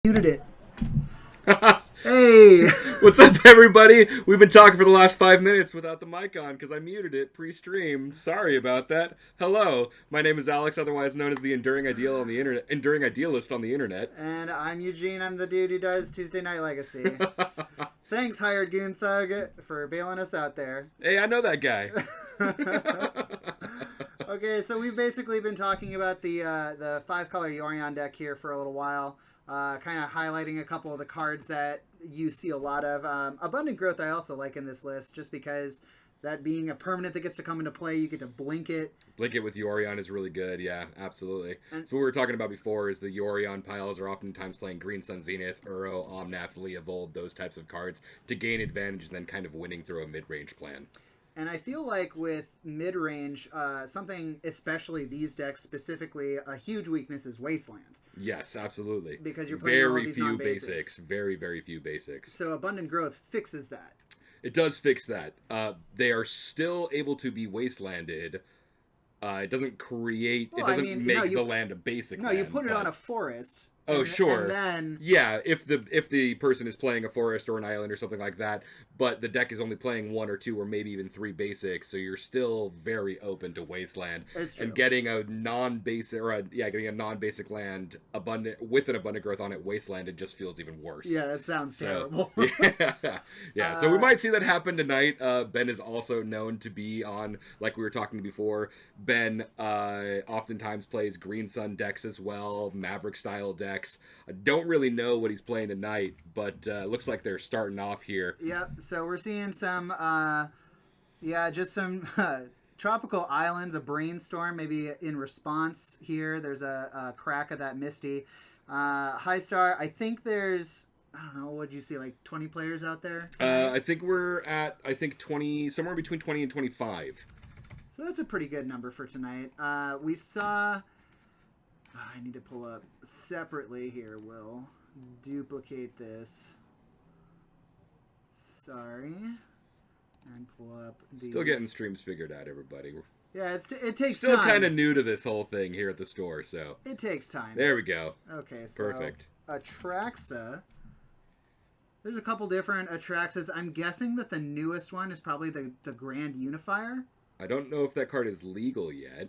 Muted it. Hey! What's up, everybody? We've been talking for the last 5 minutes without the mic on because I muted it pre-stream. Sorry about that. Hello, my name is Alex, otherwise known as the Enduring Idealist on the internet. And I'm Eugene. I'm the dude who does Tuesday Night Legacy. Thanks, Hired Goon Thug, for bailing us out there. Hey, I know that guy. Okay, so we've basically been talking about the 5-color Yorion deck here for a little while. Kind of highlighting a couple of the cards that you see a lot of. Abundant Growth I also like in this list, just because that being a permanent that gets to come into play, you get to blink it. Blink it with Yorion is really good, yeah, absolutely. So what we were talking about before is the Yorion piles are oftentimes playing Green Sun Zenith, Uro, Omnath, Leovold, those types of cards to gain advantage and then kind of winning through a mid-range plan. And I feel like with mid-range, something, especially these decks specifically, a huge weakness is Wasteland. Yes, absolutely. Because you're playing all these few non-basics. basics. Very, very few basics. So Abundant Growth fixes that. It does fix that. They are still able to be wastelanded. It doesn't create... Well, it doesn't make the land a basic land. No, you put it on a forest. Oh, sure. And then... Yeah, if the person is playing a forest or an island or something like that, but the deck is only playing 1 or 2 or maybe even 3 basics, so you're still very open to Wasteland. It's true. And getting a non-basic land with an abundant growth on it, Wasteland, it just feels even worse. Yeah, that sounds terrible. Yeah. So we might see that happen tonight. Ben is also known to be on, like we were talking before, Ben oftentimes plays Green Sun decks as well, Maverick style decks. I don't really know what he's playing tonight, but looks like they're starting off here. Yep, so we're seeing some, just some tropical islands, a brainstorm maybe in response here. There's a crack of that Misty. High Star, I think there's, I don't know, what'd you see, like 20 players out there? I think we're at, 20, somewhere between 20 and 25. So that's a pretty good number for tonight. We saw... I need to pull up separately here, Will. Duplicate this. Sorry. And pull up the... Still getting streams figured out, everybody. Yeah, it takes still time. Still kind of new to this whole thing here at the store, so... It takes time. There we go. Okay, so... Perfect. Atraxa. There's a couple different Atraxas. I'm guessing that the newest one is probably the Grand Unifier. I don't know if that card is legal yet.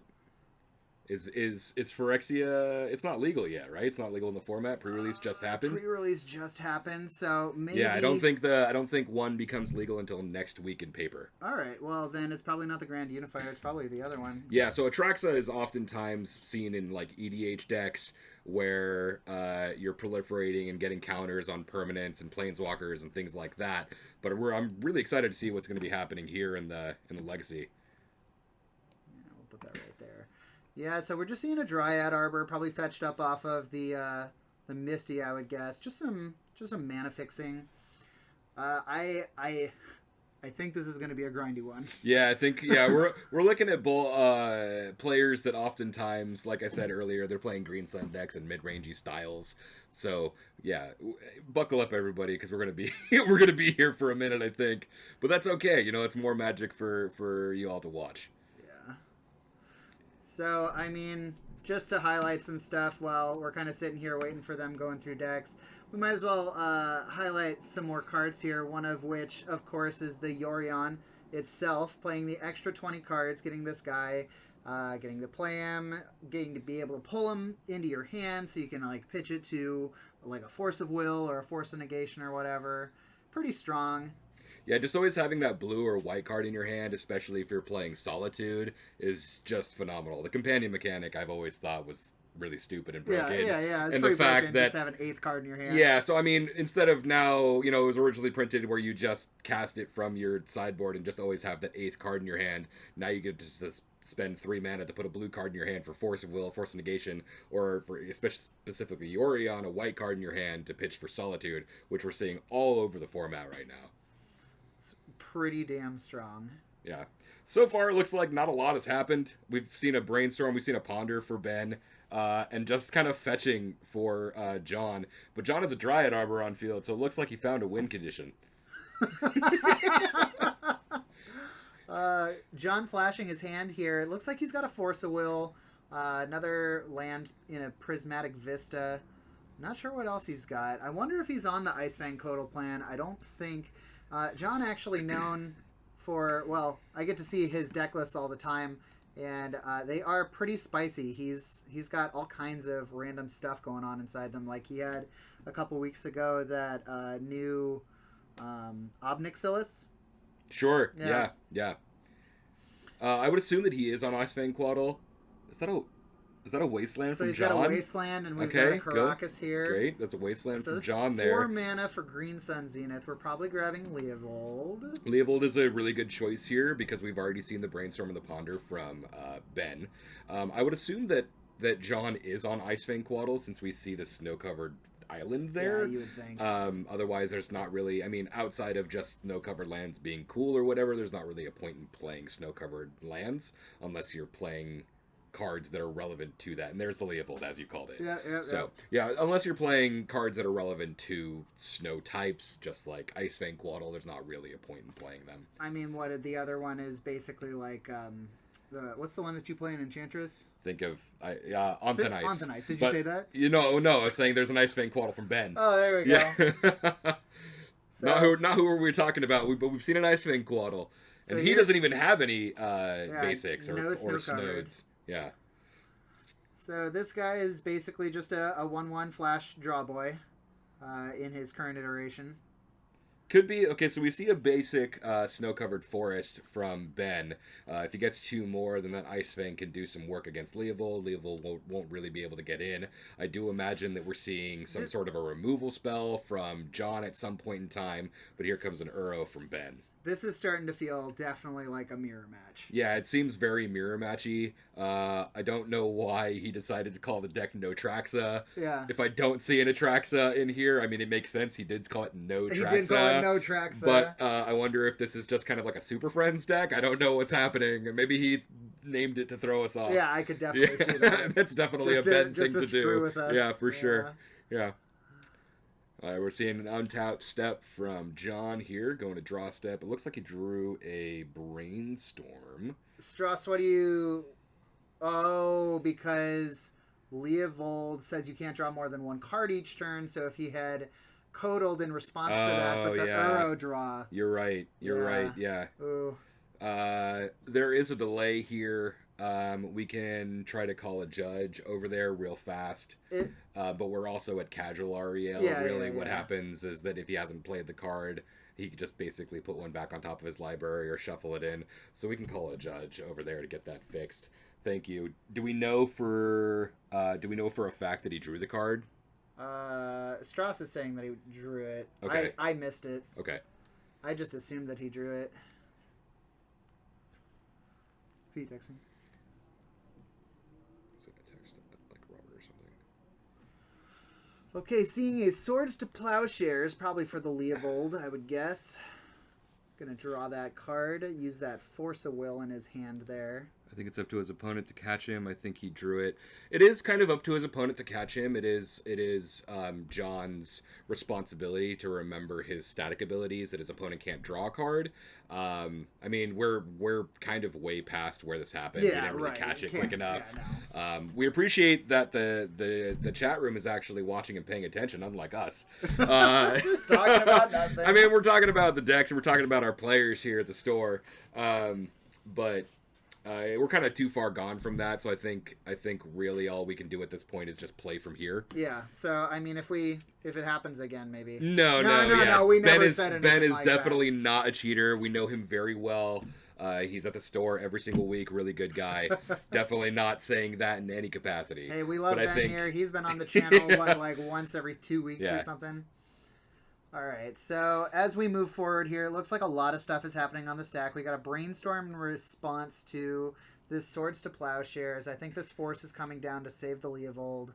Is Phyrexia? It's not legal yet, right? It's not legal in the format. Pre-release just happened. Pre-release just happened, so maybe. Yeah, I don't think one becomes legal until next week in paper. All right, well then it's probably not the Grand Unifier. It's probably the other one. Yeah, so Atraxa is oftentimes seen in like EDH decks where you're proliferating and getting counters on permanents and planeswalkers and things like that. But I'm really excited to see what's going to be happening here in the Legacy. Yeah, we'll put that right there. Yeah, so we're just seeing a Dryad Arbor, probably fetched up off of the Misty, I would guess. Just some mana fixing. I think this is going to be a grindy one. Yeah, I think we're looking at players that oftentimes, like I said earlier, they're playing Green Sun decks and mid-rangey styles. So yeah, buckle up, everybody, because we're gonna be here for a minute, I think. But that's okay. It's more Magic for you all to watch. So, I mean, just to highlight some stuff while we're kind of sitting here waiting for them going through decks, we might as well highlight some more cards here, one of which, of course, is the Yorion itself, playing the extra 20 cards, getting this guy, getting to play him, getting to be able to pull him into your hand so you can, like, pitch it to, like, a Force of Will or a Force of Negation or whatever. Pretty strong. Yeah, just always having that blue or white card in your hand, especially if you're playing Solitude, is just phenomenal. The companion mechanic I've always thought was really stupid and broken. Yeah. It's and pretty the fact broken that just to have an 8th card in your hand. Yeah, so I mean, instead of now, it was originally printed where you just cast it from your sideboard and just always have that 8th card in your hand. Now you get to just spend 3 mana to put a blue card in your hand for Force of Will, Force of Negation, or for especially specifically Yorion, a white card in your hand to pitch for Solitude, which we're seeing all over the format right now. Pretty damn strong. Yeah. So far, it looks like not a lot has happened. We've seen a Brainstorm, we've seen a Ponder for Ben, and just kind of fetching for John. But John has a Dryad Arbor on field, so it looks like he found a win condition. John flashing his hand here. It looks like he's got a Force of Will, another land in a Prismatic Vista. Not sure what else he's got. I wonder if he's on the Ice Fang Codal plan. I don't think. John actually known for, well, I get to see his deck lists all the time, and they are pretty spicy. He's got all kinds of random stuff going on inside them. Like he had a couple weeks ago that new Obnixilis. Sure. Yeah. I would assume that he is on Ice Fang Quaddle. Is that a Wasteland so from he's John? got a Wasteland, and we've got a Caracas here. Great. That's a Wasteland so from John there. 4 mana for Green Sun Zenith. We're probably grabbing Leovold. Leovold is a really good choice here because we've already seen the Brainstorm and the Ponder from Ben. I would assume that John is on Ice Fang Quaddle since we see the snow-covered island there. Yeah, you would think. Otherwise, there's not really... I mean, outside of just snow-covered lands being cool or whatever, there's not really a point in playing snow-covered lands unless you're playing cards that are relevant to that. And there's the Leovold, as you called it. Yeah, unless you're playing cards that are relevant to snow types, just like Ice Fang Quaddle, there's not really a point in playing them. I mean, what the other one is basically like... what's the one that you play in Enchantress? Think of Onthanice. Onthanice. Did you say that? No, I was saying there's an Ice Fang Quaddle from Ben. Oh, there we go. Yeah. So, not who we're talking about, but we've seen an Ice Fang Quaddle. So and he doesn't even have any basics or snows. Yeah. So this guy is basically just a 1/1 flash draw boy in his current iteration. Could be. Okay, so we see a basic snow-covered forest from Ben. If he gets 2 more, then that Ice Fang can do some work against Leovold. Leovold won't really be able to get in. I do imagine that we're seeing some sort of a removal spell from John at some point in time, but here comes an Uro from Ben. This is starting to feel definitely like a mirror match. Yeah, it seems very mirror matchy. I don't know why he decided to call the deck Notraxa. Yeah. If I don't see an Atraxa in here, I mean, it makes sense. He did call it Notraxa. He did call it Notraxa. But I wonder if this is just kind of like a Super Friends deck. I don't know what's happening. Maybe he named it to throw us off. Yeah, I could definitely see that. That's definitely a Ben thing to do. With us. Yeah, for sure. Yeah. We're seeing an untapped step from John here, going to draw step. It looks like he drew a Brainstorm. Strauss, what do you... Oh, because Leovold says you can't draw more than 1 card each turn, so if he had Codaled in response to that, but the Uro draw... You're right, yeah. Ooh. There is a delay here. We can try to call a judge over there real fast, but we're also at casual REL. What happens is that if he hasn't played the card, he could just basically put one back on top of his library or shuffle it in. So we can call a judge over there to get that fixed. Thank you. Do we know for a fact that he drew the card? Strauss is saying that he drew it. Okay. I missed it. Okay. I just assumed that he drew it. Who are you texting? Okay, seeing a Swords to Plowshares, probably for the Leovold, I would guess. Gonna draw that card, use that Force of Will in his hand there. I think it's up to his opponent to catch him. I think he drew it. It is kind of up to his opponent to catch him. It is John's responsibility to remember his static abilities, that his opponent can't draw a card. I mean, we're kind of way past where this happened. Yeah, we didn't really catch it quick enough. Yeah, no. We appreciate that the chat room is actually watching and paying attention, unlike us. Just talking about nothing. I mean, we're talking about the decks, and we're talking about our players here at the store. But we're kind of too far gone from that, so I think really all we can do at this point is just play from here. Yeah. So I mean, if it happens again, maybe. No. We never said anything. Ben is like definitely that. not a cheater. We know him very well. He's at the store every single week. Really good guy. Definitely not saying that in any capacity. Hey, we love Ben here. He's been on the channel like once every 2 weeks or something. All right, so as we move forward here, it looks like a lot of stuff is happening on the stack. We got a Brainstorm in response to this Swords to Plowshares. I think this Force is coming down to save the Leovold.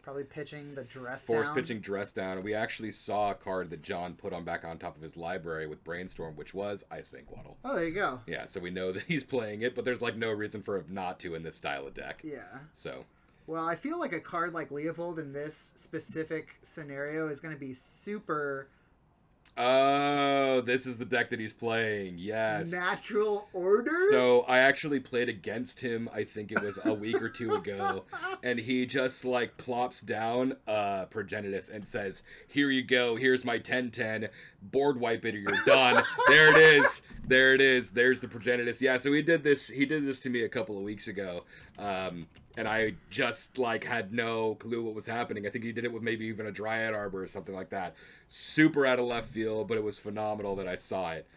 Probably pitching the Dress down. Force pitching Dress down. We actually saw a card that John put on back on top of his library with Brainstorm, which was Ice Fang Quaddle. Oh, there you go. Yeah, so we know that he's playing it, but there's like no reason for him not to in this style of deck. Yeah. So... Well, I feel like a card like Leovold in this specific scenario is going to be super Oh, this is the deck that he's playing. Yes. Natural Order? So I actually played against him, I think it was a week or two ago, and he just like plops down Progenitus and says, "Here you go, here's my 10/10, board wipe it or you're done." There it is. There it is. There's the Progenitus. Yeah, so he did this to me a couple of weeks ago. And I just, like, had no clue what was happening. I think he did it with maybe even a Dryad Arbor or something like that. Super out of left field, but it was phenomenal that I saw it.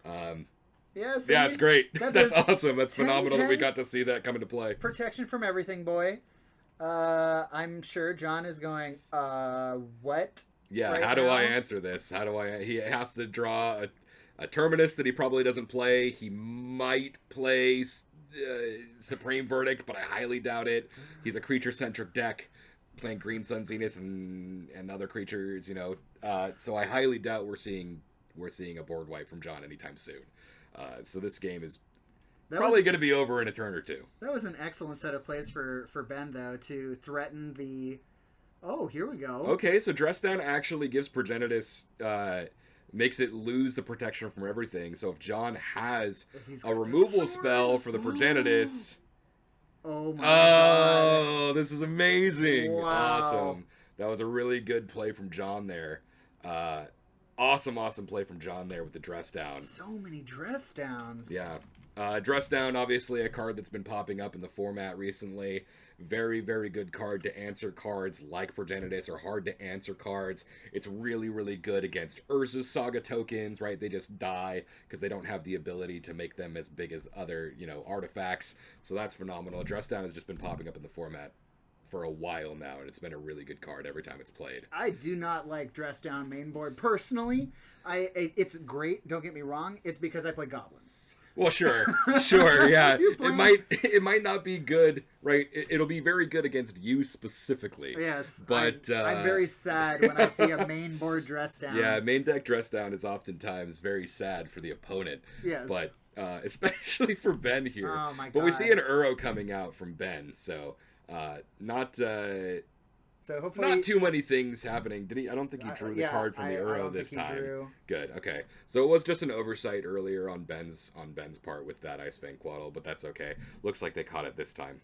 Yeah, it's great. That's awesome. That's 10, phenomenal that we got to see that come into play. Protection from everything, boy. I'm sure John is going, what? Yeah, right how do now? I answer this? He has to draw a Terminus that he probably doesn't play. He might play Supreme Verdict, but I highly doubt it. He's a creature-centric deck, playing Green Sun Zenith and other creatures, you know. So I highly doubt we're seeing a board wipe from John anytime soon. So this game is probably going to be over in a turn or two. That was an excellent set of plays for Ben, though, to threaten the... Oh, here we go. Okay, so Dress Down actually gives Progenitus... makes it lose the protection from everything. So if John has a removal spell for the Progenitus... Oh my god. Oh, this is amazing. Wow. Awesome. That was a really good play from John there. Awesome play from John there with the Dress Down. So many Dress Downs. Yeah. Dress Down, obviously a card that's been popping up in the format recently. Very, very good card to answer cards like Progenitus or hard to answer cards. It's really, really good against Urza's Saga tokens, right? They just die because they don't have the ability to make them as big as other, artifacts. So that's phenomenal. Dress Down has just been popping up in the format for a while now, and it's been a really good card every time it's played. I do not like Dress Down main board personally. It's great, don't get me wrong. It's because I play goblins. Well, sure, yeah. It might not be good, right? It'll be very good against you specifically. Yes, but I'm very sad when I see a main board Dress Down. Yeah, main deck Dress Down is oftentimes very sad for the opponent. Yes, but especially for Ben here. Oh my god! But we see an Uro coming out from Ben, so not. So hopefully, not too many things happening. Did he? I don't think he drew the card from the Uro this time. Drew. Good. Okay. So it was just an oversight earlier on Ben's part with that Ice Fang Quaddle, but that's okay. Looks like they caught it this time.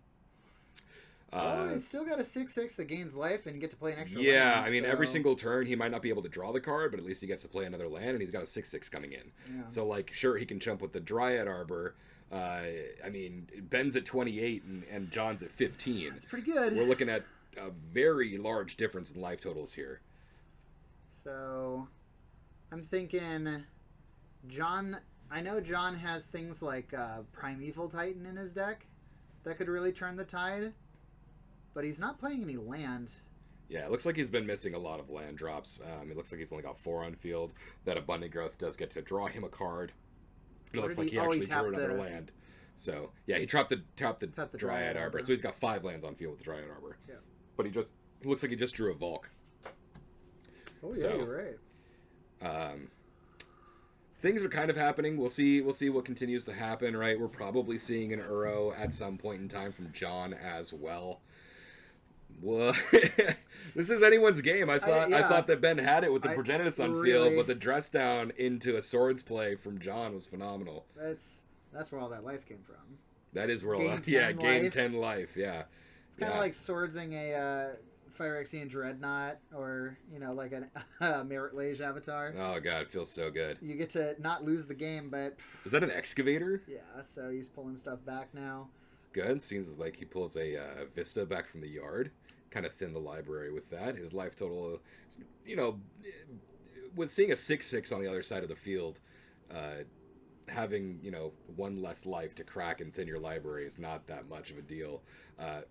Well, he's still got a 6/6 that gains life, and you get to play an extra. Yeah, land, I mean, every single turn he might not be able to draw the card, but at least he gets to play another land, and he's got a 6/6 coming in. Yeah. So, like, sure, he can jump with the Dryad Arbor. I mean, Ben's at 28 and John's at 15. It's pretty good. We're looking at a very large difference in life totals here. So, I'm thinking, John. I know John has things like Primeval Titan in his deck that could really turn the tide, but he's not playing any land. Yeah, it looks like he's been missing a lot of land drops. It looks like he's only got 4 on field. That Abundant Growth does get to draw him a card. It looks like he actually drew another land. So, yeah, he tapped the Dryad Arbor. So he's got 5 lands on field with the Dryad Arbor. Yeah. But it looks like he just drew a Volk. Oh, yeah, you're right. Things are kind of happening. We'll see what continues to happen, right? We're probably seeing an Uro at some point in time from John as well. Well, this is anyone's game. I thought that Ben had it with the Progenitus on field, but the Dress Down into a Swords play from John was phenomenal. That's where all that life came from. That is where game 10 life, yeah. It's kind of like swordsing a Phyrexian Dreadnought or, like a Merit Lage Avatar. Oh, God, it feels so good. You get to not lose the game, but... Is that an Excavator? Yeah, so he's pulling stuff back now. Good. Seems like he pulls a Vista back from the yard. Kind of thin the library with that. His life total, with seeing a 6/6 on the other side of the field, having, 1 less life to crack and thin your library is not that much of a deal.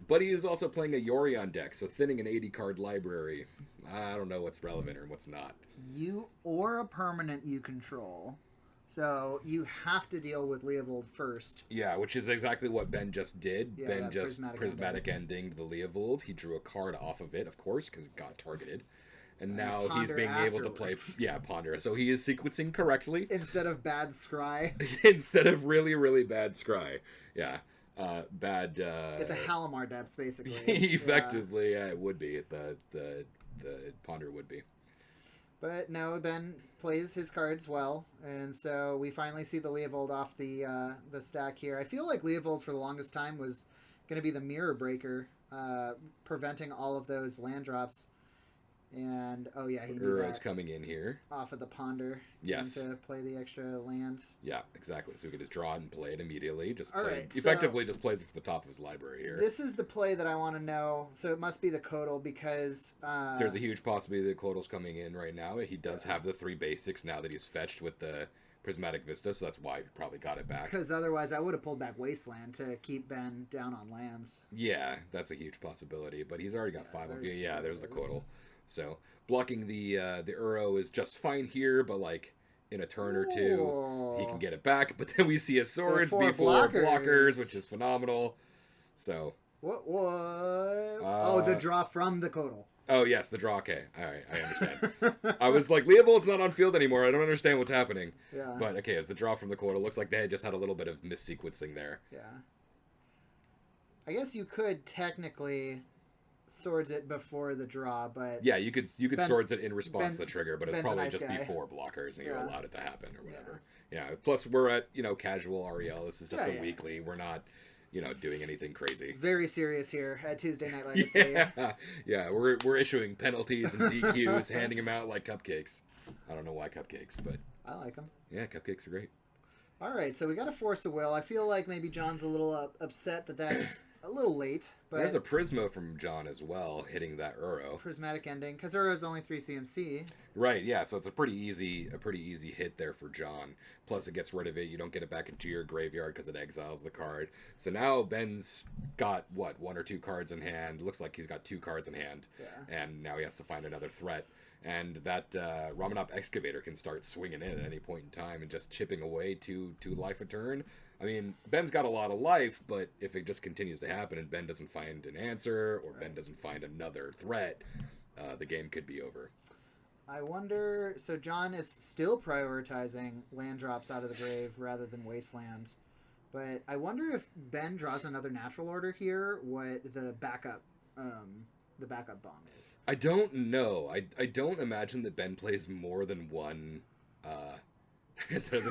But he is also playing a Yorion deck, so thinning an 80-card library, I don't know what's relevant or what's not. You or a permanent you control. So you have to deal with Leovold first. Yeah, which is exactly what Ben just did. Yeah, Ben just prismatic ending the Leovold. He drew a card off of it, of course, because it got targeted. And now he's being able to play... Yeah, Ponder. So he is sequencing correctly. Instead of bad scry. Instead of really, really bad scry. Yeah. Bad... It's a Halimar depths, basically. Effectively, yeah, it would be. The Ponder would be. But no, Ben plays his cards well, and so we finally see the Leovold off the stack here. I feel like Leovold for the longest time was going to be the mirror breaker, preventing all of those land drops. And oh yeah, he knew Uro's that coming in here. off of the ponder. Yes. To play the extra land. Yeah, exactly. So we could just draw it and play it immediately. Just All play, right, effectively just plays it for the top of his library here. This is the play that I want to know. So it must be the Codal because there's a huge possibility that Codal's coming in right now. He does have the 3 basics now that he's fetched with the Prismatic Vista, so that's why he probably got it back. Because otherwise I would have pulled back Wasteland to keep Ben down on lands. Yeah, that's a huge possibility. But he's already got 5 of you. Yeah, there's the Codal. So blocking the Uro is just fine here, but like in a turn or two, he can get it back. But then we see a Swords be 4 blockers, which is phenomenal. So what? Oh, the draw from the Codal. Oh yes, the draw. Okay, all right, I understand. I was like, Leovold's not on field anymore. I don't understand what's happening. Yeah. But okay, as the draw from the Codal, looks like they just had a little bit of missequencing there. Yeah. I guess you could technically swords it before the draw, but yeah, you could swords it in response to the trigger, but it's probably just be 4 blockers and you allowed it to happen or whatever. Yeah. Plus we're at casual REL. This is just a weekly. We're not doing anything crazy. Very serious here at Tuesday Night Legacy. Yeah, we're issuing penalties and DQs, handing them out like cupcakes. I don't know why cupcakes, but I like them. Yeah, cupcakes are great. All right, so we got a Force of Will. I feel like maybe John's a little upset that's a little late. But there's a Prismo from John as well, hitting that Uro. Prismatic ending, because Uro's only 3 CMC. Right, yeah, so it's a pretty easy hit there for John. Plus it gets rid of it. You don't get it back into your graveyard because it exiles the card. So now Ben's got, 1 or 2 cards in hand. Looks like he's got 2 cards in hand. Yeah. And now he has to find another threat. And that Ramunap Excavator can start swinging in at any point in time and just chipping away 2 life a turn. I mean, Ben's got a lot of life, but if it just continues to happen and Ben doesn't find an answer or Ben doesn't find another threat, the game could be over. I wonder... So John is still prioritizing land drops out of the grave rather than wastelands. But I wonder if Ben draws another natural order here, what the backup bomb is. I don't know. I don't imagine that Ben plays more than one... there's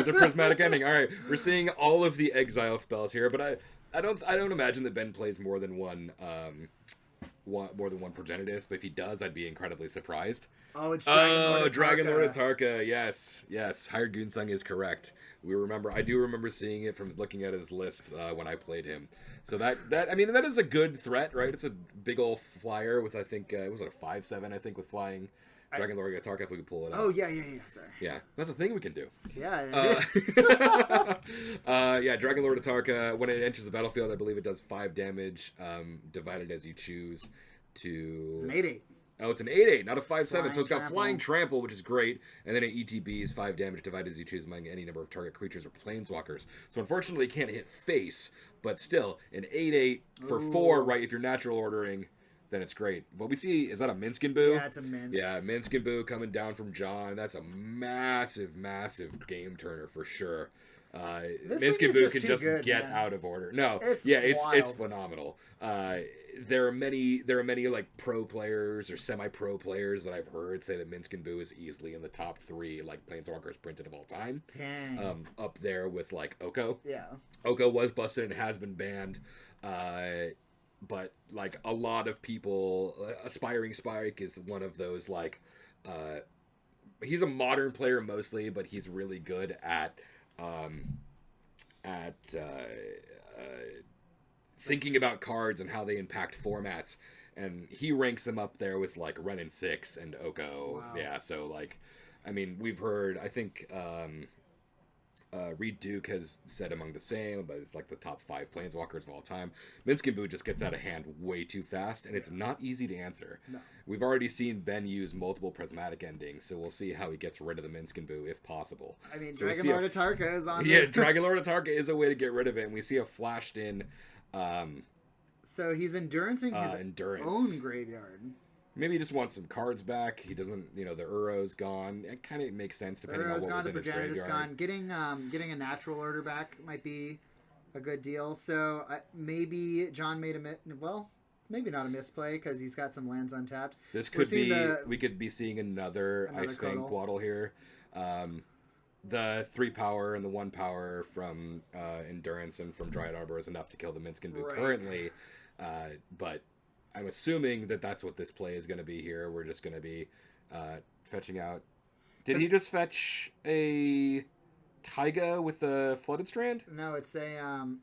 a prismatic ending. All right, we're seeing all of the exile spells here, but I don't imagine that Ben plays more than one Progenitus. But if he does, I'd be incredibly surprised. Oh, it's Dragon Lord Atraxa. Yes, Hired Goonthung is correct. I do remember seeing it from looking at his list when I played him. So that is a good threat, right? It's a big old flyer with I think was it a 5/7 I think with flying. Dragon Lord Atraxa, if we could pull it up. Oh, yeah, sorry. Yeah, that's a thing we can do. Yeah. Yeah, Dragon Lord Atraxa, when it enters the battlefield, I believe it does 5 damage, divided as you choose to... It's an 8/8. Oh, it's an 8/8, not a 5/7. So it's got trample. Flying Trample, which is great, and then an ETB is 5 damage divided as you choose among any number of target creatures or planeswalkers. So unfortunately, it can't hit face, but still, an 8/8 for 4, right, if you're natural ordering... then it's great. What we see, is that a Minsc and Boo? Yeah, it's a Minsc. Yeah, Minsc and Boo coming down from John. That's a massive, massive game turner for sure. Minsc and Boo can just get out of order. No, it's phenomenal. There are many like pro players or semi-pro players that I've heard say that Minsc and Boo is easily in the top 3 like planeswalkers printed of all time. Dang. Up there with like Oko. Yeah. Oko was busted and has been banned. But like a lot of people, Aspiring Spike is one of those like, he's a modern player mostly, but he's really good at thinking about cards and how they impact formats, and he ranks them up there with like Ren and 6 and Oko. Wow. Yeah, so like, I mean, we've heard, I think. Reed Duke has said among the same, but it's like the top 5 planeswalkers of all time. Minsc and Boo just gets out of hand way too fast, and it's not easy to answer. No. We've already seen Ben use multiple prismatic endings, so we'll see how he gets rid of the Minsc and Boo if possible. I mean, so Dragon Lord Atraxa is on Yeah, Dragon Lord Atraxa is a way to get rid of it, and we see a flashed in... so he's endurancing his own graveyard. Maybe he just wants some cards back. He doesn't, the Uro's gone. It kind of makes sense depending on what was in his graveyard. The Progenitus gone. Getting a natural order back might be a good deal. So maybe John made Maybe not a misplay because he's got some lands untapped. This could be we could be seeing another Ice Fang Quaddle here. The 3 power and the 1 power from Endurance and from Dryad Arbor is enough to kill the Minsc currently, but I'm assuming that that's what this play is going to be here. We're just going to be fetching out. Did he just fetch a Taiga with a Flooded Strand? No, it's a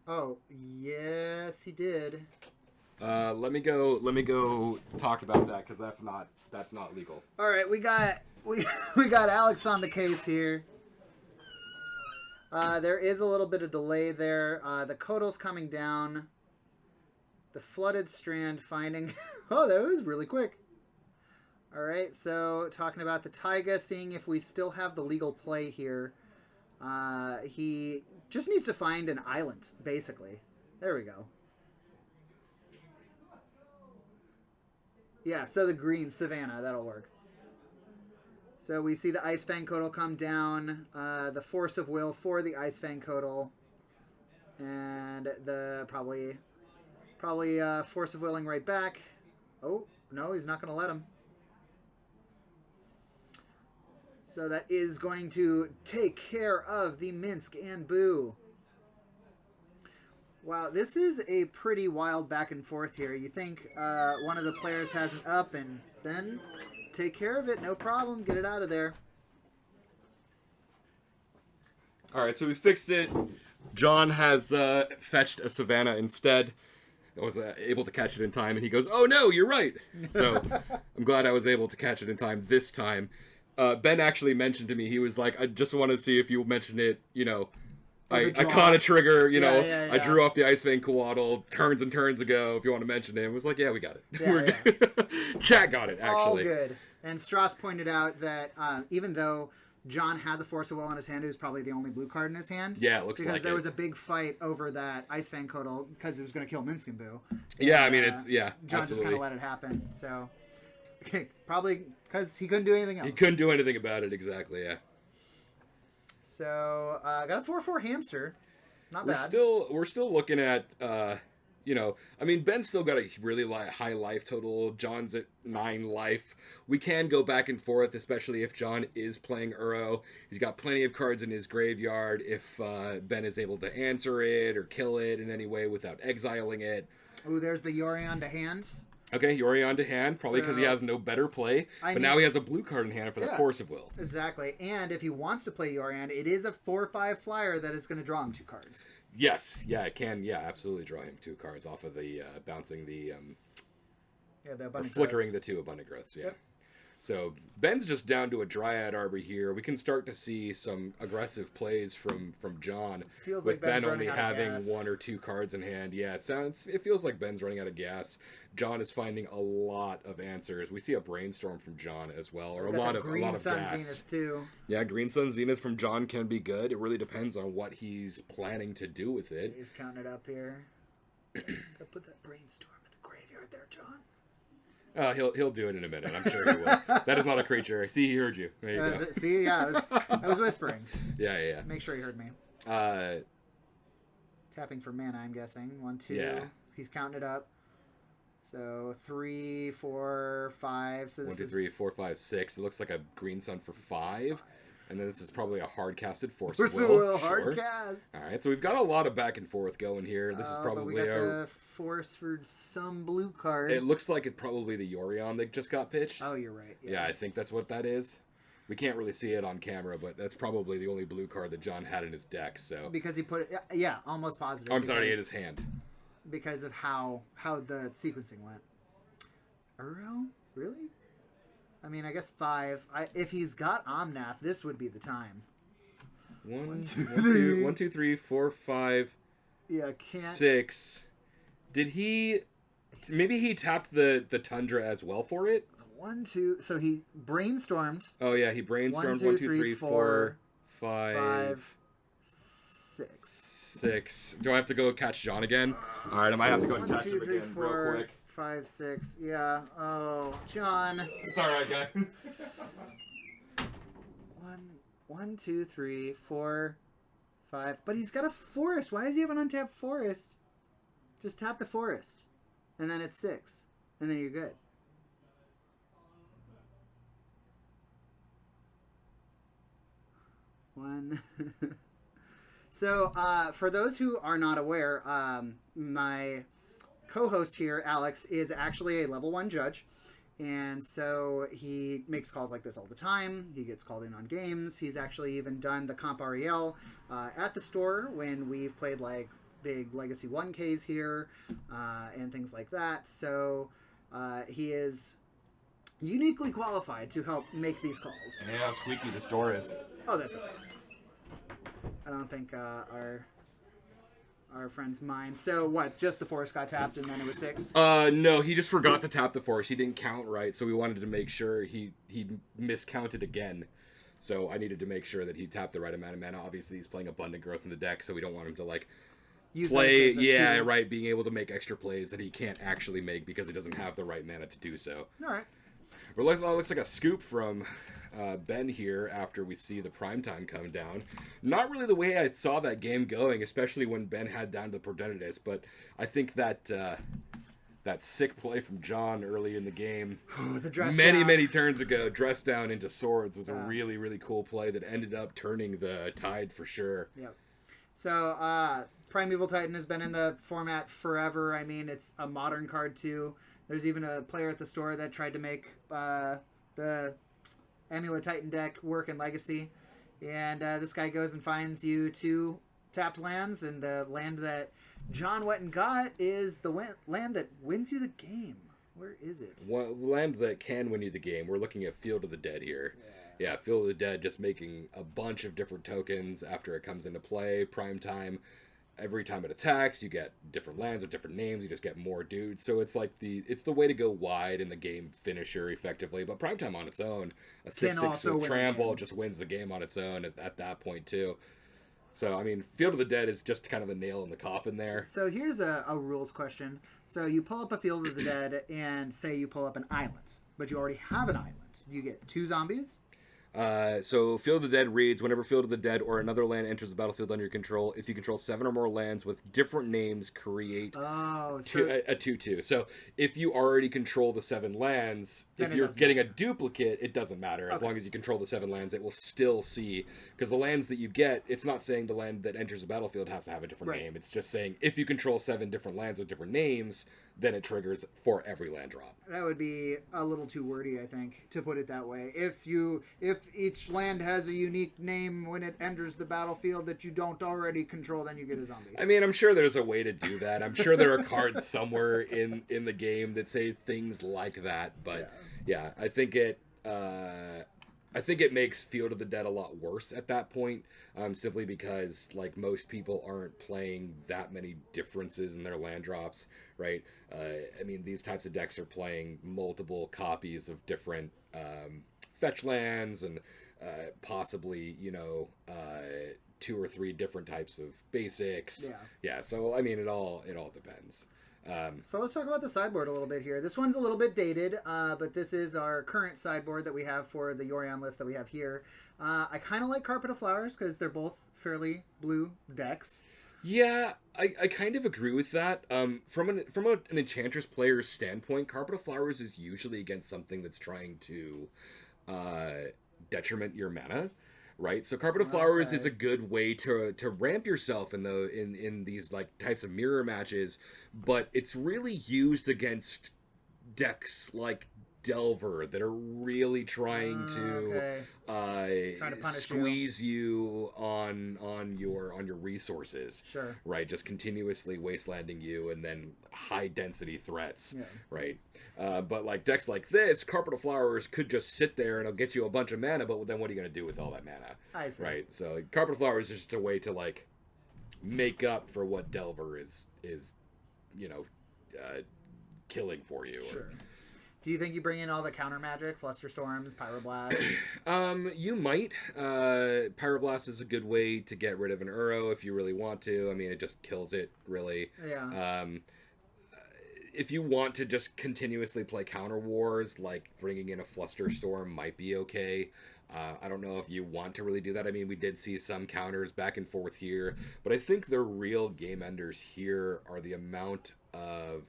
oh yes, he did. Let me go talk about that because that's not legal. All right, we got Alex on the case here. There is a little bit of delay there. The Kotal's coming down. The Flooded Strand finding... oh, that was really quick. All right, so talking about the Taiga, seeing if we still have the legal play here. He just needs to find an island, basically. There we go. Yeah, so the green Savannah, that'll work. So we see the Ice Fang Kotal come down, the Force of Will for the Ice Fang Kotal, and the probably Force of Willing right back. Oh, no, he's not going to let him. So that is going to take care of the Minsc and Boo. Wow, this is a pretty wild back and forth here. You think one of the players has an up and then take care of it, no problem, get it out of there. All right, so we fixed it. John has fetched a Savannah instead. I was able to catch it in time, and he goes, "Oh no, you're right." So I'm glad I was able to catch it in time this time. Ben actually mentioned to me, he was like, "I just wanted to see if you mentioned it, you know." I caught a trigger, you know. Yeah. I drew off the Ice Fang Quaddle turns and turns ago. If you want to mention it, it was like, yeah, we got it. Yeah. Chat got it, actually. All good. And Strauss pointed out that even though John has a Force of Will in his hand, it was probably the only blue card in his hand. Yeah, it looks like it. Because there was a big fight over that Ice Fang Kotal because it was going to kill Minsc and Boo. Yeah, and, I mean, it's, yeah, John absolutely. just kind of let it happen. So, probably because he couldn't do anything else. He couldn't do anything about it, exactly, yeah. So, got a 4/4 hamster. Not bad. We're still looking at, you know, I mean, Ben's still got a really high life total. John's at 9 life. We can go back and forth, especially if John is playing Uro. He's got plenty of cards in his graveyard if Ben is able to answer it or kill it in any way without exiling it. Oh, there's the Yorion to hand. Okay, Yorion to hand, probably because he has no better play. But now he has a blue card in hand for the Force of Will. Exactly. And if he wants to play Yorion, it is a 4/5 flyer that is going to draw him 2 cards. Yes. Yeah, it can. Yeah, absolutely draw him 2 cards off of the bouncing the... the abundant flickering growths. The 2 abundant growths, yeah. Yep. So Ben's just down to a Dryad Arbor here. We can start to see some aggressive plays from John. Feels with like Ben's Ben only running out of having gas. 1 or 2 cards in hand. Yeah, it feels like Ben's running out of gas. John is finding a lot of answers. We see a Brainstorm from John as well, or a lot of Green Sun gas. Zenith too. Yeah, Green Sun Zenith from John can be good. It really depends on what he's planning to do with it. He's counting it up here. Gotta put that Brainstorm in the graveyard there, John. He'll do it in a minute. I'm sure he will. That is not a creature. See, he heard you. There you go. See, yeah, I was whispering. Yeah. Make sure he heard me. Tapping for mana, I'm guessing. 1, 2. Yeah. He's counting it up. So 3, 4, 5. So 1, 2, 3, 4, 5, 6. It looks like a Green Sun for 5. And then this is probably a hard-casted Force of Will. Hard cast. All right, so we've got a lot of back and forth going here. This is probably but we got the Force for some blue card. It looks like it's probably the Yorion that just got pitched. Oh, you're right. Yeah, I think that's what that is. We can't really see it on camera, but that's probably the only blue card that John had in his deck. So because he put it, yeah, almost positive. Oh, I'm sorry, he hit his hand. Because of how the sequencing went. Uro? Really? I mean, I guess 5. If he's got Omnath, this would be the time. 1, 2, 3, 4, 5. Yeah, can't. 6. Did he? Maybe he tapped the Tundra as well for it. 1, 2. So he brainstormed. Oh yeah, he brainstormed. 1, 2, 3, 4, 5, 6. 6. Do I have to go catch John again? All right, I might have to go and catch him again real quick. 5, 6. Yeah. Oh, John. It's all right, guys. 1, 2, 3, 4, 5. But he's got a forest. Why does he have an untapped forest? Just tap the forest. and then it's 6, and then you're good. One. So, for those who are not aware, my co-host here, Alex, is actually a level 1 judge. And so he makes calls like this all the time. He gets called in on games. He's actually even done the Comp REL at the store when we've played like big Legacy 1Ks here and things like that. So he is uniquely qualified to help make these calls. Yeah, how squeaky this door is. Oh, that's okay. I don't think our friends mind. So what? Just the forest got tapped and then it was 6? No, he just forgot to tap the forest. He didn't count right, so we wanted to make sure he miscounted again. So I needed to make sure that he tapped the right amount of mana. Obviously, he's playing Abundant Growth in the deck, so we don't want him to like Use play. those as a Yeah, tool. right. Being able to make extra plays that he can't actually make because he doesn't have the right mana to do so. All right. It looks like a scoop from Ben here after we see the primetime come down. Not really the way I saw that game going, especially when Ben had down to the Progenitus, but I think that that sick play from John early in the game, The dress many down. turns ago, dress down into swords, was a really, really cool play that ended up turning the tide for sure. Yep. So, Primeval Titan has been in the format forever. I mean, it's a modern card too. There's even a player at the store that tried to make the Amulet Titan deck work in Legacy. And this guy goes and finds you 2 tapped lands, and the land that John went and got is the land that wins you the game. Where is it? One land that can win you the game. We're looking at Field of the Dead here. Yeah, Field of the Dead, just making a bunch of different tokens after it comes into play. Prime time, every time it attacks, you get different lands with different names. You just get more dudes. So it's like it's the way to go wide in the game finisher effectively. But prime time on its own, a 6/6 also with win the trample game. just wins the game on its own at that point too. So I mean, Field of the Dead is just kind of a nail in the coffin there. So here's a rules question. So you pull up a Field of the Dead and say you pull up an island, but you already have an island. You get 2 zombies. So Field of the Dead reads, whenever Field of the Dead or another land enters the battlefield under your control, if you control 7 or more lands with different names, create Oh, so a 2/2. So if you already control the 7 lands, Then if it you're doesn't getting a duplicate, it doesn't matter. As Okay. long as you control the 7 lands, it will still see, because the lands that you get, it's not saying the land that enters the battlefield has to have a different Right. name. It's just saying if you control 7 different lands with different names, then it triggers for every land drop. that would be a little too wordy, I think, to put it that way. If each land has a unique name when it enters the battlefield that you don't already control, then you get a zombie. I mean, I'm sure there's a way to do that. I'm sure there are cards somewhere in the game that say things like that. But yeah, I think it makes Field of the Dead a lot worse at that point, simply because like most people aren't playing that many differences in their land drops, right? I mean, these types of decks are playing multiple copies of different fetch lands and possibly 2 or 3 different types of basics. Yeah. So I mean, it all depends. So let's talk about the sideboard a little bit here. This one's a little bit dated, but this is our current sideboard that we have for the Yorion list that we have here. I kind of like Carpet of Flowers because they're both fairly blue decks. Yeah, I kind of agree with that. From an Enchantress player's standpoint, Carpet of Flowers is usually against something that's trying to detriment your mana, right? So Carpet of Flowers is a good way to ramp yourself in these like types of mirror matches, but it's really used against decks like Delver that are really trying to Trying to punish squeeze you on your resources. Sure. Right, just continuously wastelanding you and then high density threats. Right. But like decks like this, Carpet of Flowers could just sit there and it'll get you a bunch of mana, but then what are you going to do with all that mana? I see. Right. So Carpet of Flowers is just a way to like make up for what Delver is killing for you. Sure. Do you think you bring in all the counter magic, Flusterstorms, Pyroblasts? You might. Pyroblast is a good way to get rid of an Uro if you really want to. I mean, it just kills it, really. Yeah. If you want to just continuously play counter wars, like bringing in a Flusterstorm might be okay. I don't know if you want to really do that. I mean, we did see some counters back and forth here, but I think the real game enders here are the amount of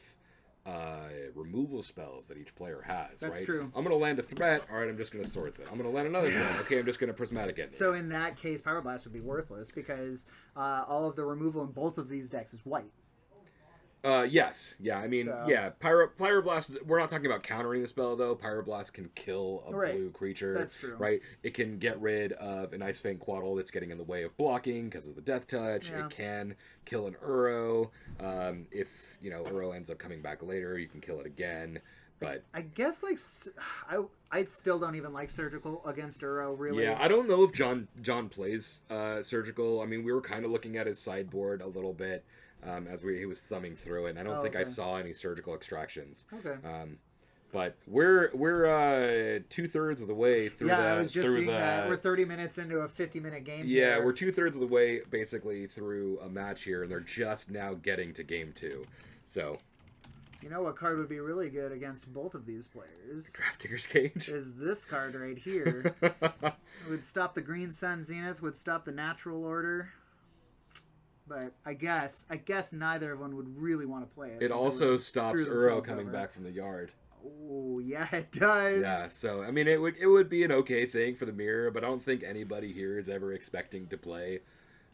removal spells that each player has. That's right? true. I'm going to land a threat. All right, I'm just going to Swords it. I'm going to land another threat. Okay, I'm just going to Prismatic Ending. So in that case, Pyroblast would be worthless because all of the removal in both of these decks is white. Yes. Yeah, I mean, yeah, Pyroblast, we're not talking about countering the spell, though. Pyroblast can kill a blue creature. That's true. Right? It can get rid of an Ice Fang Quaddle that's getting in the way of blocking because of the Death Touch. Yeah. It can kill an Uro. If, Uro ends up coming back later, you can kill it again. But I guess, like, I still don't even like Surgical against Uro, really. Yeah, I don't know if John plays Surgical. I mean, we were kind of looking at his sideboard a little bit. As he was thumbing through it, and I don't think I saw any surgical extractions. Okay. But we're 2/3 of the way through that. Yeah, I was just seeing that. We're 30 minutes into a 50-minute game. Yeah, here. we're 2/3 of the way basically through a match here, and they're just now getting to game 2. So. You know what card would be really good against both of these players? Grafdigger's Cage. Is this card right here. It would stop the Green Sun Zenith, would stop the Natural Order. But I guess neither of them would really want to play it. It also stops Uro coming back from the yard. Oh, yeah, it does. Yeah, so, I mean, it would be an okay thing for the mirror, but I don't think anybody here is ever expecting to play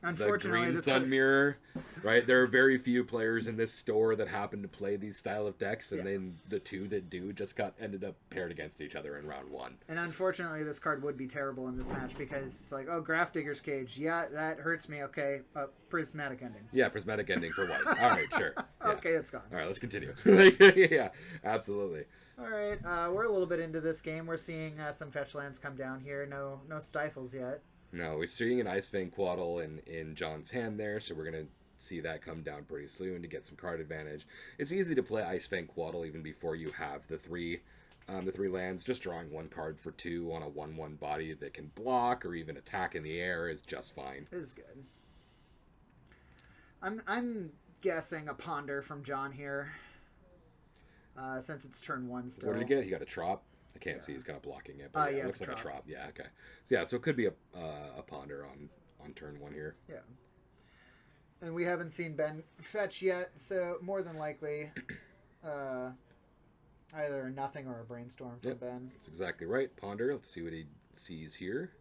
the Green Sun Mirror, right? There are very few players in this store that happen to play these style of decks, and then the two that do just ended up paired against each other in round 1. And unfortunately, this card would be terrible in this match because it's like, oh, Grafdigger's Cage. Yeah, that hurts me. Okay, Prismatic Ending. Yeah, Prismatic Ending for white. All right, sure. Yeah. Okay, it's gone. All right, let's continue. Yeah, absolutely. All right, we're a little bit into this game. We're seeing some fetch lands come down here. No stifles yet. No, we're seeing an Ice Fang Quaddle in John's hand there, so we're going to see that come down pretty soon to get some card advantage. It's easy to play Ice Fang Quaddle even before you have the three lands. Just drawing 1 card for 2 on a 1/1 body that can block or even attack in the air is just fine. Is good. I'm guessing a Ponder from John here, since it's turn 1 still. What did he get? He got a Trop. I can't see. He's kind of blocking it, but it looks like a Trop. Yeah, okay. So it could be a Ponder on turn 1 here. Yeah. And we haven't seen Ben fetch yet, so more than likely, either nothing or a Brainstorm from Ben. That's exactly right. Ponder. Let's see what he sees here.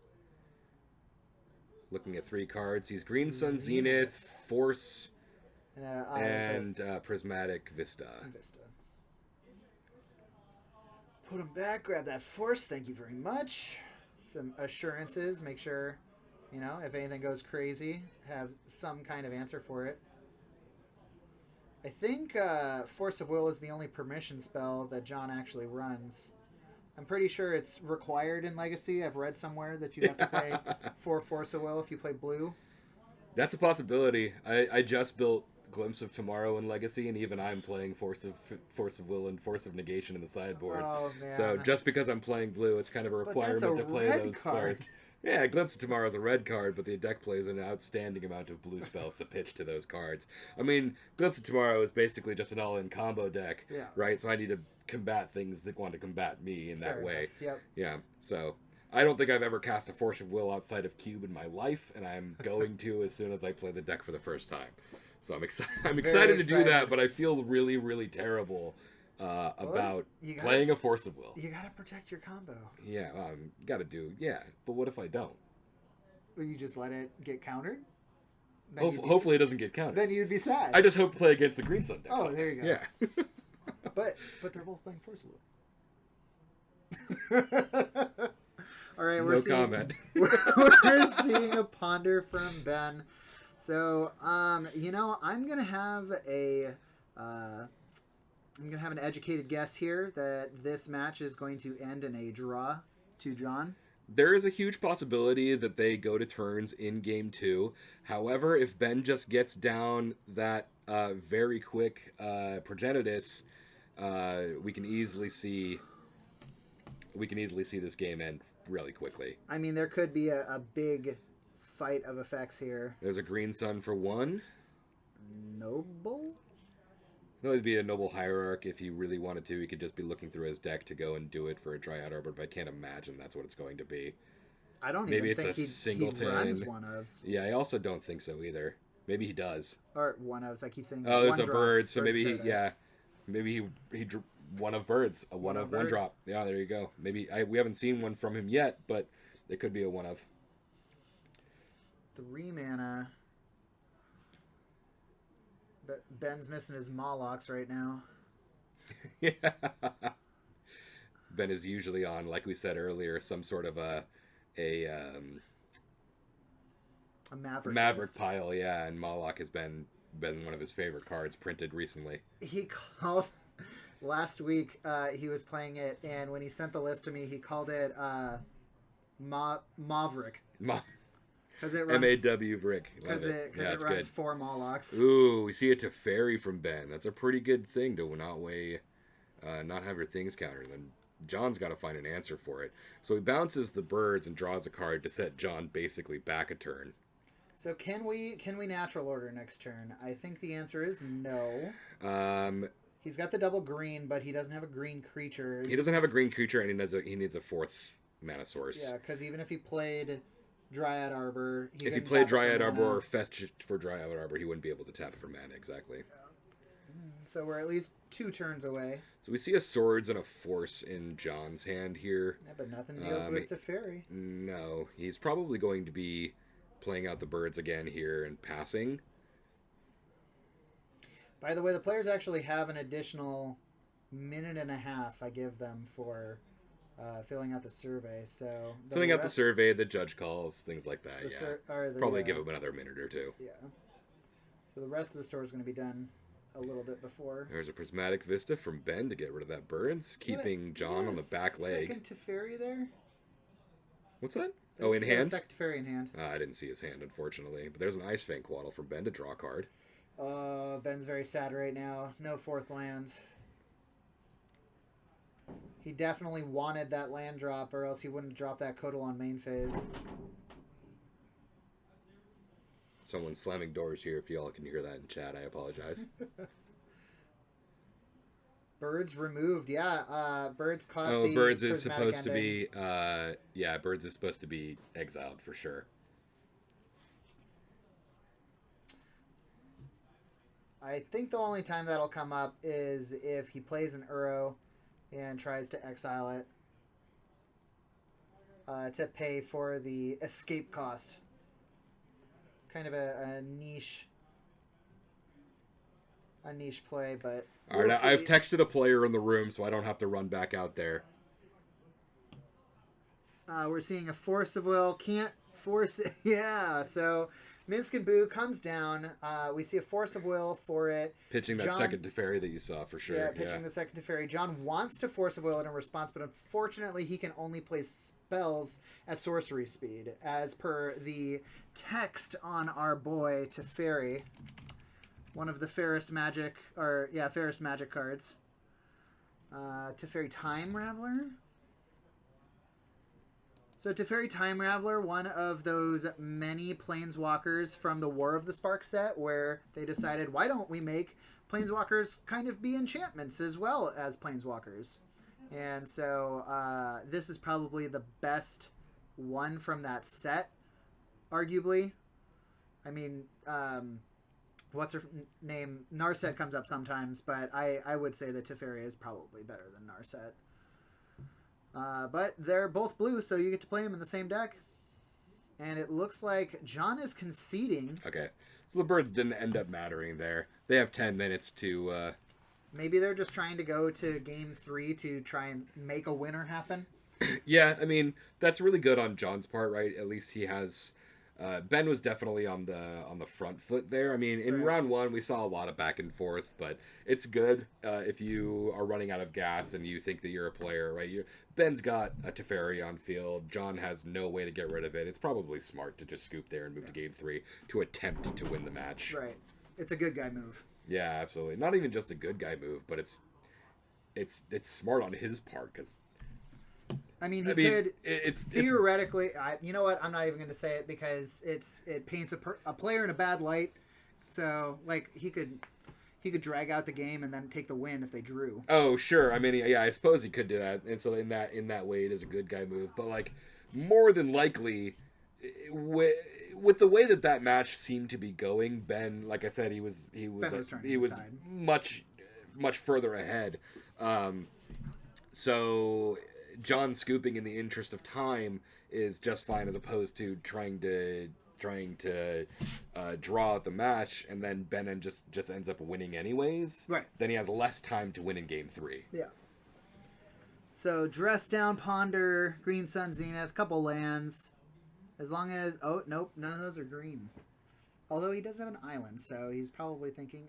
Looking at 3 cards, he's Green Sun Zenith, Force, and Prismatic Vista. Put him back, grab that Force, thank you very much. Some assurances, make sure, if anything goes crazy, have some kind of answer for it. I think Force of Will is the only permission spell that John actually runs. I'm pretty sure it's required in Legacy. I've read somewhere that you have to play 4 Force of Will if you play blue. That's a possibility. I just built Glimpse of Tomorrow in Legacy, and even I'm playing Force of Will and Force of Negation in the sideboard. Oh, man. So just because I'm playing blue, it's kind of a requirement to play those cards. Yeah, Glimpse of Tomorrow is a red card, but the deck plays an outstanding amount of blue spells to pitch to those cards. I mean, Glimpse of Tomorrow is basically just an all-in combo deck, right? So I need to combat things that want to combat me in that way. Yep. Yeah, so I don't think I've ever cast a Force of Will outside of Cube in my life, and I'm going to as soon as I play the deck for the first time. So I'm excited to do that, but I feel really, really terrible about playing a Force of Will. You gotta protect your combo. Yeah, gotta do. Yeah, but what if I don't? Will you just let it get countered? Hopefully it doesn't get countered. Then you'd be sad. I just hope to play against the Green Sun deck. Oh, there you go. Yeah. but they're both playing Force of Will. All right, we're seeing a Ponder from Ben. So, I'm gonna have an educated guess here that this match is going to end in a draw to John. There is a huge possibility that they go to turns in game 2. However, if Ben just gets down that very quick Progenitus, we can easily see this game end really quickly. I mean, there could be a big fight of effects here. There's a Green Sun for 1. Noble? No, it'd be a Noble Hierarch if he really wanted to. He could just be looking through his deck to go and do it for a Dryad Arbor, but I can't imagine that's what it's going to be. I don't Maybe even it's think singleton. he runs one-ofs. Yeah, I also don't think so either. Maybe he does. Or one-ofs, I keep saying Oh, there's a bird, so maybe he, yeah. Maybe he drew one of birds, a one of one drop. Yeah, there you go. Maybe we haven't seen one from him yet, but it could be a one of. 3 mana. But Ben's missing his Molochs right now. Yeah. Ben is usually on, like we said earlier, some sort of a Maverick pile, yeah, and Moloch has been one of his favorite cards printed recently. He called last week. He was playing it, and when he sent the list to me, he called it Maverick. Because it runs M-A-W Brick. Because it runs good. 4 Molochs. Ooh, we see a Teferi from Ben. That's a pretty good thing to not have your things countered. Then John's got to find an answer for it. So he bounces the birds and draws a card to set John basically back a turn. So can we natural order next turn? I think the answer is no. He's got the double green, but he doesn't have a green creature. He doesn't have a green creature, and he needs a 4th mana source. Yeah, because even if he played Dryad Arbor, if he played Dryad Arbor or fetched for Dryad Arbor, he wouldn't be able to tap it for mana. Exactly. Yeah. So we're at least 2 turns away. So we see a Swords and a Force in John's hand here. Yeah, but nothing deals with Teferi. No, he's probably going to be playing out the birds again here and passing. By the way, the players actually have an additional 1.5 minutes I give them for filling out the survey. So filling out the survey, the judge calls, things like that. Probably give them another minute or 2. Yeah. So the rest of the store is going to be done a little bit before. There's a Prismatic Vista from Ben to get rid of that birds, keeping John on the back leg. Second Teferi there. What's that? Oh, in hand? Second Teferi in hand. I didn't see his hand, unfortunately. But there's an Ice Fang Quaddle from Ben to draw a card. Ben's very sad right now. No 4th land. He definitely wanted that land drop, or else he wouldn't drop that Codal on main phase. Someone's slamming doors here. If y'all can hear that in chat, I apologize. Birds removed. Yeah, Birds caught the Birds is supposed ending. To be... Birds is supposed to be exiled for sure. I think the only time that'll come up is if he plays an Uro and tries to exile it to pay for the escape cost. Kind of a niche play, but all right, I've texted a player in the room, so I don't have to run back out there. We're seeing a Force of Will. Can't force it. Yeah, so Minsc and Boo comes down. We see a Force of Will for it. Pitching that second Teferi that you saw for sure. Yeah, pitching the second Teferi. John wants to Force of Will it in response, but unfortunately he can only play spells at sorcery speed, as per the text on our boy Teferi. One of the fairest magic cards. Teferi Time Raveler. So Teferi Time Raveler, one of those many planeswalkers from the War of the Spark set, where they decided, why don't we make planeswalkers kind of be enchantments as well as planeswalkers? And so this is probably the best one from that set, arguably. I mean, what's her name? Narset comes up sometimes, but I would say that Teferi is probably better than Narset. But they're both blue, so you get to play them in the same deck. And it looks like John is conceding. Okay, so the birds didn't end up mattering there. They have 10 minutes to... Maybe they're just trying to go to game 3 to try and make a winner happen. Yeah, I mean, that's really good on John's part, right? At least he has... Ben was definitely on the front foot there. I mean, in round 1, we saw a lot of back and forth, but it's good if you are running out of gas and you think that you're a player, right? Ben's got a Teferi on field. John has no way to get rid of it. It's probably smart to just scoop there and move to game 3 to attempt to win the match. Right. It's a good guy move. Yeah, absolutely. Not even just a good guy move, but it's smart on his part, because... I mean, it's theoretically. You know what? I'm not even going to say it because it paints a player in a bad light. So, like, he could drag out the game and then take the win if they drew. Oh, sure. I mean, yeah, I suppose he could do that. And so in that way, it is a good guy move. But like, more than likely, with the way that match seemed to be going, Ben, like I said, he was much much further ahead. So John scooping in the interest of time is just fine, as opposed to trying to draw out the match, and then Ben just ends up winning anyways. Right. Then he has less time to win in game 3. Yeah. So Dress Down, Ponder, Green Sun, Zenith, couple lands. As long as... Oh, nope, none of those are green. Although he does have an island, so he's probably thinking,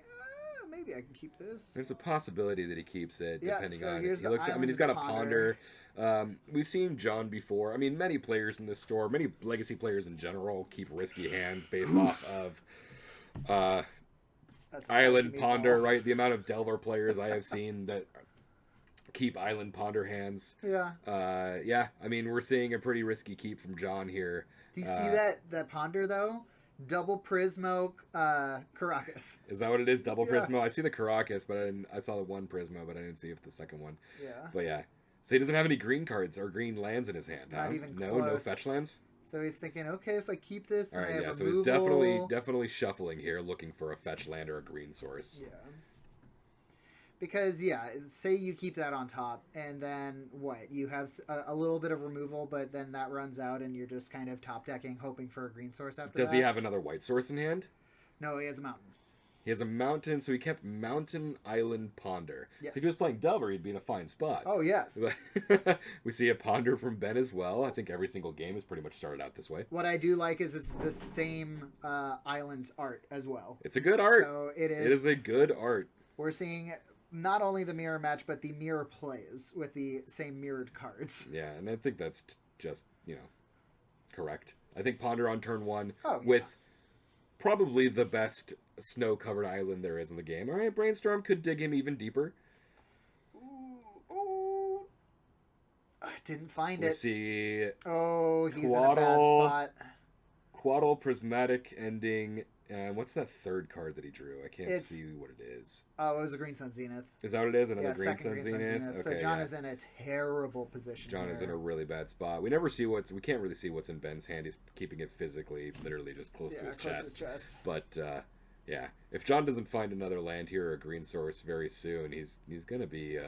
maybe I can keep this. There's a possibility that he keeps it, depending so on... here's He the looks, I mean, he's got a Ponder. Ponder. We've seen John before. I mean, many players in this store, many Legacy players in general, keep risky hands based off of That's a Island spicy Ponder, meatball. right? The amount of Delver players I have seen that keep Island Ponder hands. Yeah. Yeah, I mean, we're seeing a pretty risky keep from John here. Do you see that Ponder, though? Double Prismo Caracas. Is that what it is? Double Yeah. Prismo? I see the Caracas, but I saw the one Prismo, but I didn't see if the second one. Yeah. But yeah. So he doesn't have any green cards or green lands in his hand, huh? Not even No close. fetch lands? So he's thinking, okay, if I keep this, then All I right, have yeah, so removal. he's definitely shuffling here, looking for a fetch land or a green source. Yeah. Because, yeah, say you keep that on top, and then what? You have a little bit of removal, but then that runs out, and you're just kind of top decking, hoping for a green source after that. Does he have another white source in hand? No, he has a mountain. He has a mountain, so he kept Mountain Island Ponder. Yes. So if he was playing Delver, he'd be in a fine spot. Oh, yes. We see a Ponder from Ben as well. I think every single game has pretty much started out this way. What I do like is it's the same island art as well. It's a good art. So it is. It is a good art. We're seeing not only the mirror match, but the mirror plays with the same mirrored cards. Yeah, and I think that's just, correct. I think Ponder on turn 1 Oh, yeah. with probably the best snow-covered island there is in the game. All right, Brainstorm could dig him even deeper. Ooh. I didn't find We it. see Oh, he's in a bad Quaddle. spot. Quaddle Prismatic Ending. And what's that third card that he drew? I can't It's- see what it is. Oh, it was a Green Sun Zenith. Is that what it is? Another Yeah, Green second Sun Green Sun Zenith? Zenith. So Okay, John yeah. is in a terrible position John here. is in a really bad spot. We never see we can't really see what's in Ben's hand. He's keeping it physically, literally just close to his close chest. to his chest. But yeah, if John doesn't find another land here or a green source very soon, he's gonna be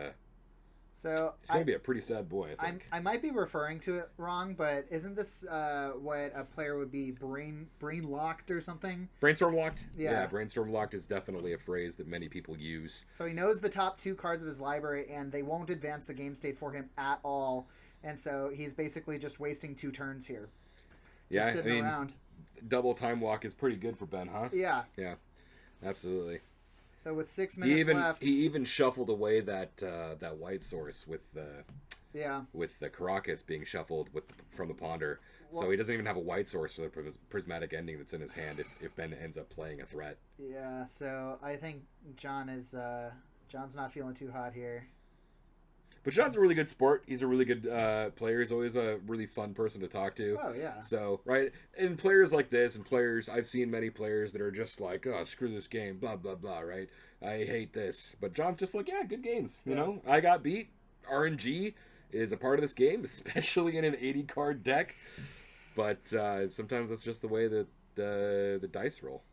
So he's gonna be a pretty sad boy. I think. I might be referring to it wrong, but isn't this what a player would be brain locked or something? Brainstorm locked. Yeah. Brainstorm locked is definitely a phrase that many people use. So he knows the top 2 cards of his library, and they won't advance the game state for him at all. And so he's basically just wasting 2 turns here. Just Yeah, sitting around. double time walk is pretty good for Ben, huh? Yeah. Yeah, absolutely. So with 6 minutes left. He even shuffled away that white source with the Caracas being shuffled from the Ponder. Well- So he doesn't even have a white source for the prismatic ending that's in his hand if Ben ends up playing a threat. Yeah, so I think John's not feeling too hot here. But John's a really good sport. He's a really good player. He's always a really fun person to talk to. Oh, yeah. So, right, and players like this, and players, I've seen many players that are just like, oh, screw this game, blah, blah, blah, right? I hate this. But John's just like, yeah, good games, you know? I got beat. RNG is a part of this game, especially in an 80-card deck. But sometimes that's just the way that the dice roll.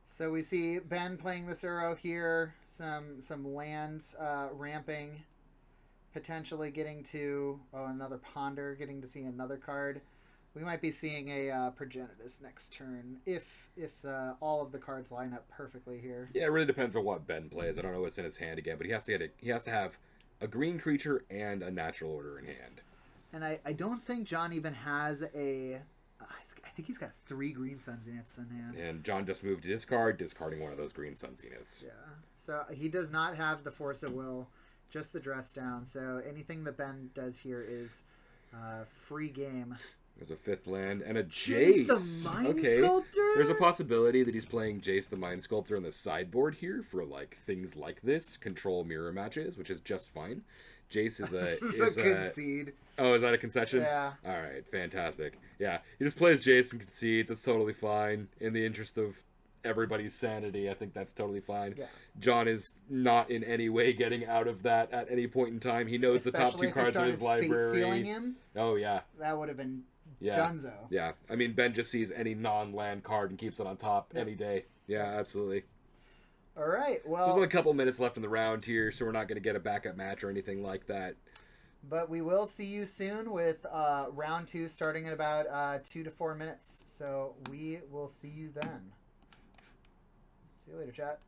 So we see Ben playing this arrow here, some land ramping, potentially getting to another Ponder, getting to see another card. We might be seeing a Progenitus next turn if all of the cards line up perfectly here. Yeah, it really depends on what Ben plays. I don't know what's in his hand again, but he has to have a green creature and a natural order in hand. And I don't think John even has I think he's got 3 Green Sun Zeniths in hand. And John just moved to discard, discarding one of those Green Sun Zeniths. Yeah. So he does not have the Force of Will, just the Dress Down. So anything that Ben does here is free game. There's a 5th land and a Jace. The Mind Sculptor? There's a possibility that he's playing Jace the Mind Sculptor on the sideboard here for like things like this, control mirror matches, which is just fine. Jace is a concede. Oh, is that a concession? Yeah. All right, fantastic. Yeah, he just plays Jace and concedes. It's totally fine. In the interest of everybody's sanity, I think that's totally fine. Yeah. John is not in any way getting out of that at any point in time. He knows Especially the top 2 cards in his library. Fate sealing him, Oh yeah. that would have been Yeah. Dunzo. Yeah, I mean, Ben just sees any non-land card and keeps it on top any day. Yeah, absolutely. All right. So Well, there's only a couple minutes left in the round here, so we're not going to get a backup match or anything like that. but we will see you soon with round 2 starting in about 2 to 4 minutes. So we will see you then. See you later, chat.